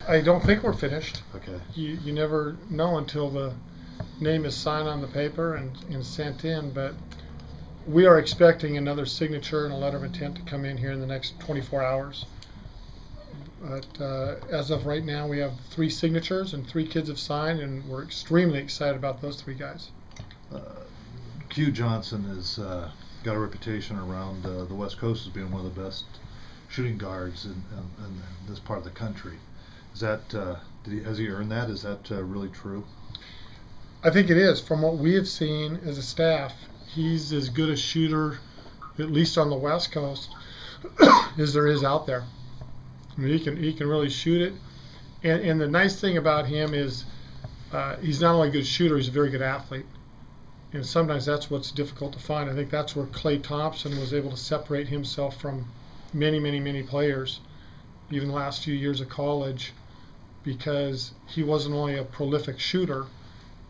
I don't think we're finished. Okay. You never know until the name is signed on the paper and sent in, but we are expecting another signature and a letter of intent to come in here in the next 24 hours. But as of right now, we have 3 signatures and 3 kids have signed, and we're extremely excited about those 3 guys. Q Johnson has got a reputation around the West Coast as being one of the best shooting guards in this part of the country. Is that has he earned that? Is that really true? I think it is. From what we have seen as a staff, he's as good a shooter, at least on the West Coast, as there is out there. I mean, he can really shoot it. And the nice thing about him is he's not only a good shooter, he's a very good athlete. And sometimes that's what's difficult to find. I think that's where Klay Thompson was able to separate himself from many players, even the last few years of college, because he wasn't only a prolific shooter,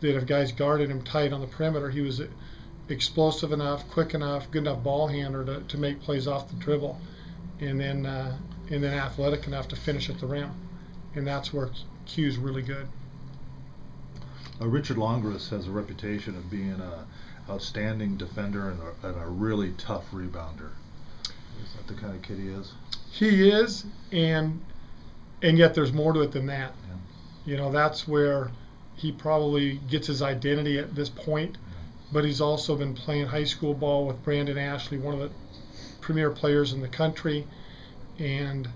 that if guys guarded him tight on the perimeter, he was explosive enough, quick enough, good enough ball handler to make plays off the dribble, and then athletic enough to finish at the rim. And that's where Q's really good. Richard Longas has a reputation of being an outstanding defender and a really tough rebounder. Is that the kind of kid he is? He is, and yet there's more to it than that. Yeah. You know, that's where he probably gets his identity at this point, but he's also been playing high school ball with Brandon Ashley, one of the premier players in the country, and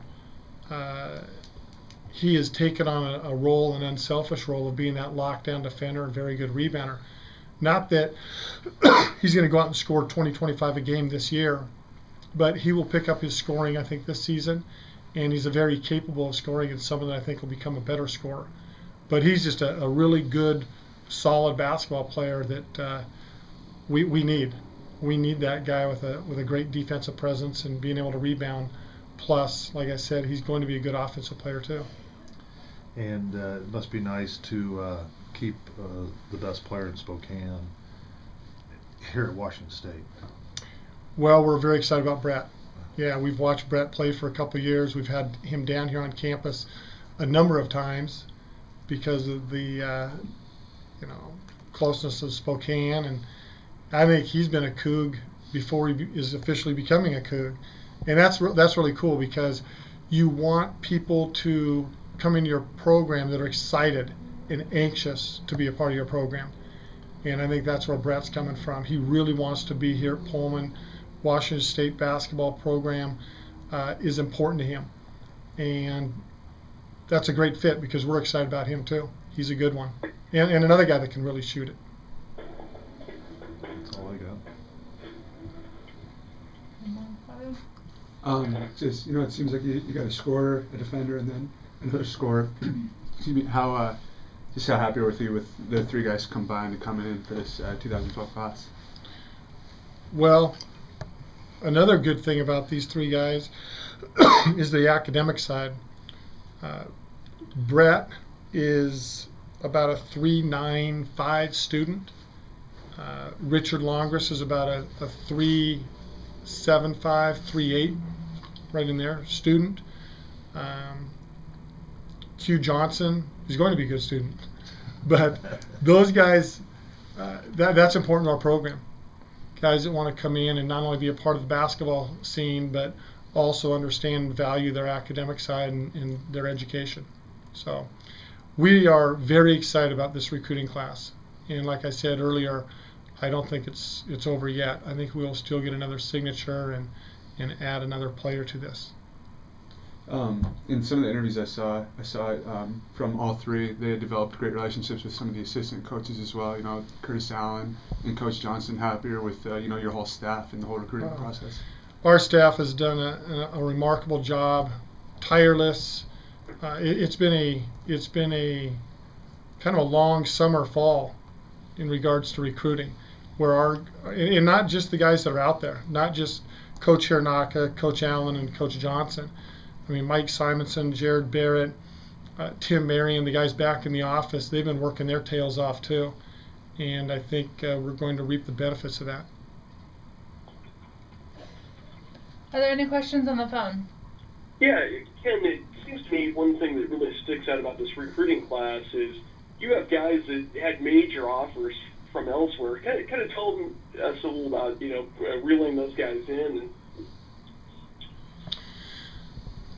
he has taken on a role, an unselfish role of being that lockdown defender and very good rebounder. Not that he's going to go out and score 20, 25 a game this year, but he will pick up his scoring, I think, this season, and he's a very capable of scoring and someone that I think will become a better scorer. But he's just a really good, solid basketball player that we need. We need that guy with a great defensive presence and being able to rebound. Plus, like I said, he's going to be a good offensive player too. And it must be nice to keep the best player in Spokane here at Washington State. Well, we're very excited about Brett. Yeah, we've watched Brett play for a couple of years. We've had him down here on campus a number of times because of the closeness of Spokane, and I think he's been a Coug before he is officially becoming a Coug, and that's really cool because you want people to come into your program that are excited and anxious to be a part of your program, and I think that's where Brett's coming from. He really wants to be here at Pullman. Washington State basketball program is important to him, and that's a great fit because we're excited about him too. He's a good one, and another guy that can really shoot it. That's all I got. Just it seems like you got a scorer, a defender, and then another scorer. Excuse me. How happy are you with the 3 guys combined to come in for this 2012 class? Well, another good thing about these 3 guys is the academic side. Brett is about a 3.95 student. Richard Longas is about a 3.75, 3.8, right in there, student. Q Johnson is going to be a good student. But those guys, that's important to our program. Guys that want to come in and not only be a part of the basketball scene, but also understand and value their academic side and their education. So we are very excited about this recruiting class. And like I said earlier, I don't think it's over yet. I think we'll still get another signature and add another player to this. In some of the interviews I saw from all 3, they had developed great relationships with some of the assistant coaches as well. Curtis Allen and Coach Johnson. Happier with your whole staff and the whole recruiting process. Our staff has done a remarkable job, tireless. It's been a kind of a long summer, fall in regards to recruiting, where and not just the guys that are out there, not just Coach Hironaka, Coach Allen, and Coach Johnson. I mean, Mike Simonson, Jared Barrett, Tim Marion, the guys back in the office, they've been working their tails off too. And I think we're going to reap the benefits of that. Are there any questions on the phone? Yeah, Ken, it seems to me, one thing that really sticks out about this recruiting class is you have guys that had major offers from elsewhere. Kind of tell us a little about, reeling those guys in.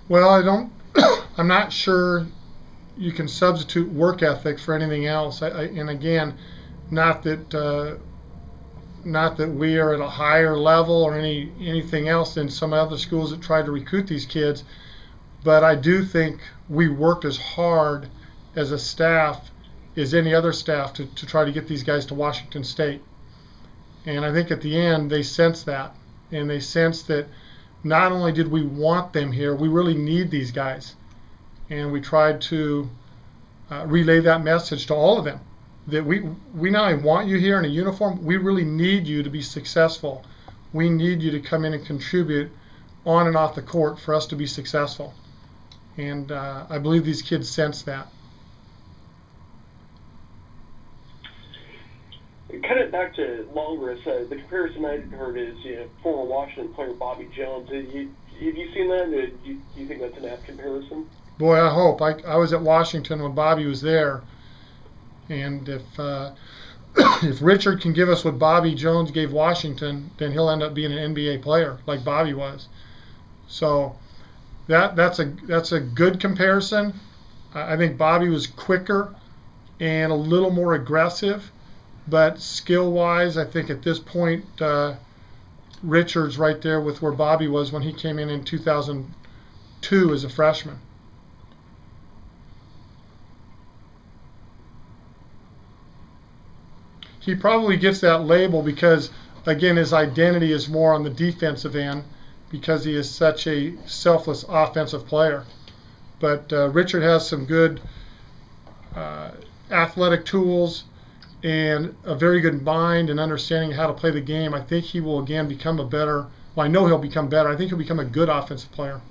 Well, I'm not sure you can substitute work ethic for anything else. And again, not that we are at a higher level or anything else than some other schools that tried to recruit these kids, but I do think we worked as hard as a staff as any other staff to try to get these guys to Washington State. And I think at the end they sensed that, and they sensed that not only did we want them here, we really need these guys. And we tried to relay that message to all of them, that we not only want you here in a uniform, we really need you to be successful. We need you to come in and contribute on and off the court for us to be successful. And I believe these kids sense that. Kind of back to Longas, the comparison I heard is former Washington player Bobby Jones. Have you seen that? Do you think that's an apt comparison? Boy, I hope. I was at Washington when Bobby was there, and if Richard can give us what Bobby Jones gave Washington, then he'll end up being an NBA player like Bobby was. So that's a good comparison. I think Bobby was quicker and a little more aggressive, but skill-wise, I think at this point Richard's right there with where Bobby was when he came in 2002 as a freshman. He probably gets that label because, again, his identity is more on the defensive end because he is such a selfless offensive player. But Richard has some good athletic tools and a very good mind and understanding how to play the game. I think he will, again, become a better, well, I know he'll become better. I think he'll become a good offensive player.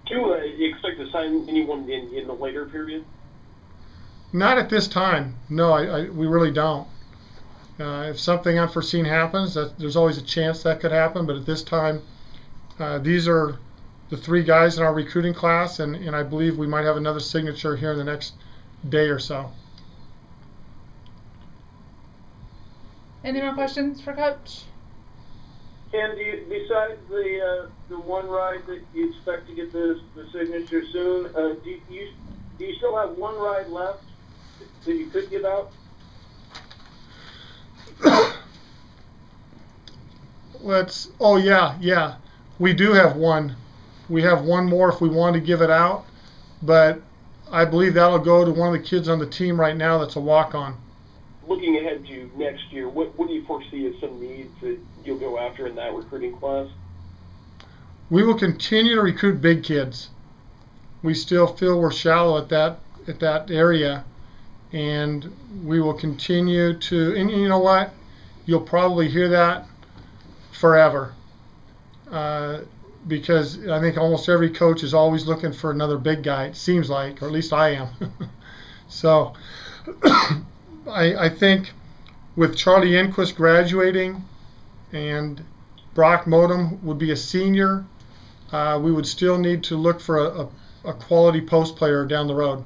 Do you expect to sign anyone in the later period? Not at this time. No, we really don't. If something unforeseen happens, there's always a chance that could happen. But at this time, these are the three guys in our recruiting class, and I believe we might have another signature here in the next day or so. Any more questions for Coach? And besides the one ride that you expect to get the signature soon, do you still have one ride left that you could give out? Yeah. We do have one. We have one more if we want to give it out, but I believe that'll go to one of the kids on the team right now that's a walk-on. Looking ahead to next year, what do you foresee as some needs that you'll go after in that recruiting class? We will continue to recruit big kids. We still feel we're shallow at that area, and we will continue to. And you know what? You'll probably hear that forever, because I think almost every coach is always looking for another big guy. It seems like, or at least I am. So. I think with Charlie Enquist graduating and Brock Modem would be a senior, we would still need to look for a quality post player down the road.